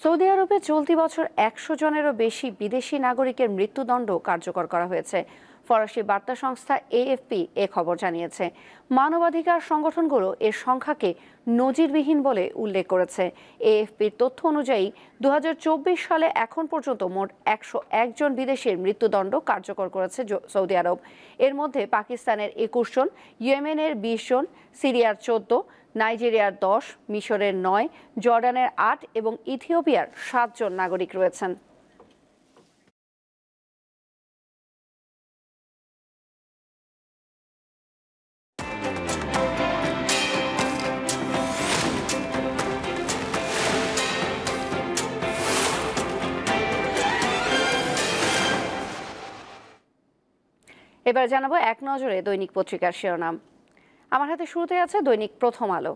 Saudi আরবে চলতি বছর ১০০ জনেরও বেশি বিদেশি নাগরিকের মৃত্যুদণ্ড কার্যকর করা হয়েছে। ফরাসি বার্তা সংস্থা এএফপি এ খবর জানিয়েছে। মানবাধিকার সংগঠনগুলো এর সংখ্যাকে নজিরবিহীন বলে উল্লেখ করেছে। এএফপির তথ্য অনুযায়ী ২০২৪ সালে এখন পর্যন্ত মোট ১০১ জন বিদেশির মৃত্যুদণ্ড কার্যকর করেছে সৌদি আরব। এর মধ্যে পাকিস্তানের ২১ জন, ইয়েমেনের ২০ জন, সিরিয়ার ১৪, নাইজেরিয়ার ১০, মিশরের ৯, জর্ডানের ৮ এবং ইথিওপিয়ার ৭ জন নাগরিক রয়েছেন। এবার জানাবো এক নজরে দৈনিক পত্রিকার শিরোনাম। আমার হাতে শুরুতে আছে দৈনিক প্রথম আলো।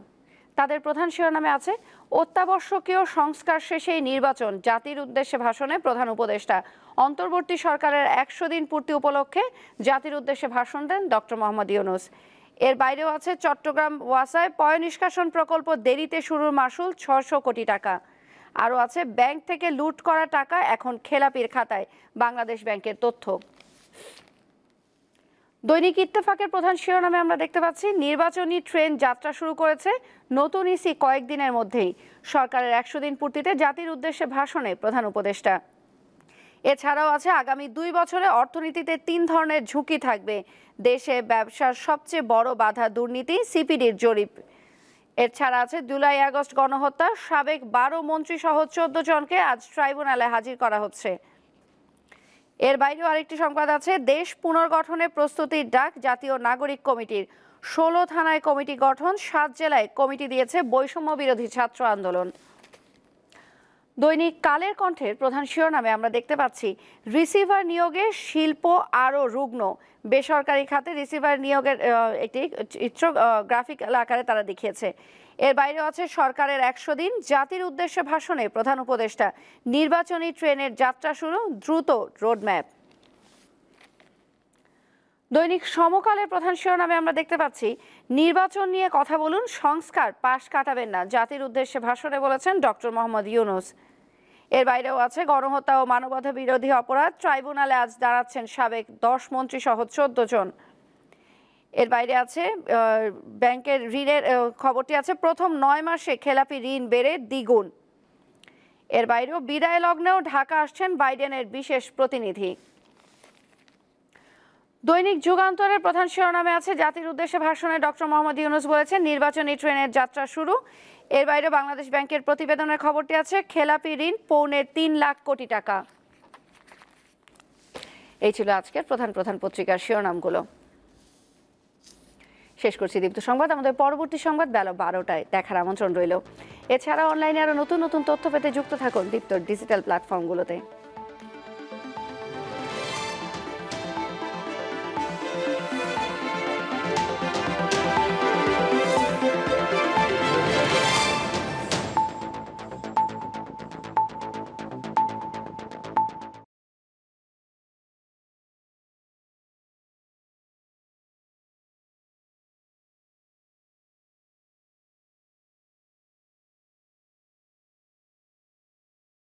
তাদের প্রধান শিরোনামে আছে অত্যাবশ্যকীয় সংস্কার শেষেই নির্বাচন, জাতির উদ্দেশ্যে ভাষণে প্রধান উপদেষ্টা। অন্তর্বর্তী সরকারের ১০০ দিন পূর্তি উপলক্ষে জাতির উদ্দেশ্যে ভাষণ দেন ডক্টর মোহাম্মদ ইউনূস। এর বাইরেও আছে চট্টগ্রাম ওয়াসায় পয়ঃনিষ্কাশন প্রকল্প দেরিতে শুরুর মাসুল ৬০০ কোটি টাকা। আরও আছে ব্যাংক থেকে লুট করা টাকা এখন খেলাপির খাতায়, বাংলাদেশ ব্যাংকের তথ্য। দৈনিক ইত্তেফাকের প্রধান শিরোনামে আমরা দেখতে পাচ্ছি নির্বাচনী ট্রেন যাত্রা শুরু করেছে নতুন ইসি কয়েকদিনের মধ্যেই। সরকারের ১০০ দিন পূর্তিতে জাতির উদ্দেশ্যে ভাষণে প্রধান উপদেষ্টা। এছাড়াও আছে আগামী ২ বছরে অর্থনীতিতে ৩ ধরনের ঝুঁকি থাকবে, দেশে ব্যবসার সবচেয়ে বড় বাধা দুর্নীতি, সিপিডির জরিপ। এছাড়া আছে জুলাই আগস্ট গণহত্যা, সাবেক ১২ মন্ত্রী সহ ১৪ জনকে আজ ট্রাইব্যুনালে হাজির করা হচ্ছে। এর বাইরেও আরেকটি সংবাদ আছে দেশ পুনর্গঠনের প্রস্তুতির ডাক জাতীয় নাগরিক কমিটির। ১৬ থানায় কমিটি গঠন, ৭ জেলায় কমিটি দিয়েছে বৈষম্য বিরোধী ছাত্র আন্দোলন। দৈনিক কালের কণ্ঠের প্রধান শিরোনামে আমরা দেখতে পাচ্ছি রিসিভার নিয়োগে শিল্প আরও রুগ্ন। বেসরকারি খাতে রিসিভার নিয়োগের একটি চিত্র গ্রাফিক আকারে তারা দেখিয়েছে। এর বাইরেও আছে সরকারের ১০০ দিন, জাতির উদ্দেশ্যে ভাষণে প্রধান উপদেষ্টা। নির্বাচনী ট্রেনের যাত্রা শুরু, দ্রুত রোডম্যাপ। দৈনিক সমকালের প্রধান শিরোনামে আমরা দেখতে পাচ্ছি নির্বাচন নিয়ে কথা বলুন, সংস্কার পাশ কাটাবেন না, জাতির উদ্দেশ্যে ভাষণে বলেছেন ডক্টর মোহাম্মদ ইউনূস। এর বাইরেও আছে গণহত্যা ও মানবতা বিরোধী অপরাধ, ট্রাইব্যুনালে আজ দাঁড়াচ্ছেন সাবেক ১০ মন্ত্রী সহ ১৪ জন। এর বাইরে আছে ব্যাংকের ঋণের খবরটি আছে প্রথম ৯ মাসে খেলাপি ঋণ বেড়ে দ্বিগুণ। এর বাইরেও বিদায় লগ্নেও ঢাকা আসছেন বাইডেনের বিশেষ প্রতিনিধি। দৈনিক যুগান্তরের প্রধান শিরোনামে আছে জাতির উদ্দেশ্যে ভাষণে ডক্টর মোহাম্মদ ইউনূস বলেছেন নির্বাচনী ট্রেনের যাত্রা শুরু। এর বাইরে বাংলাদেশ ব্যাংকের প্রতিবেদনের খবরটি আছে খেলাপি ঋণ পৌনে ৩ লাখ কোটি টাকা। এই ছিল আজকের প্রধান প্রধান পত্রিকার শিরোনামগুলো। শেষ করছি দীপ্ত সংবাদ। আমাদের পরবর্তী সংবাদ বেলা ১২টায় দেখার আমন্ত্রণ রইল। এছাড়া অনলাইনে আরো নতুন নতুন তথ্য পেতে যুক্ত থাকুন দীপ্তর ডিজিটাল প্ল্যাটফর্মগুলোতে।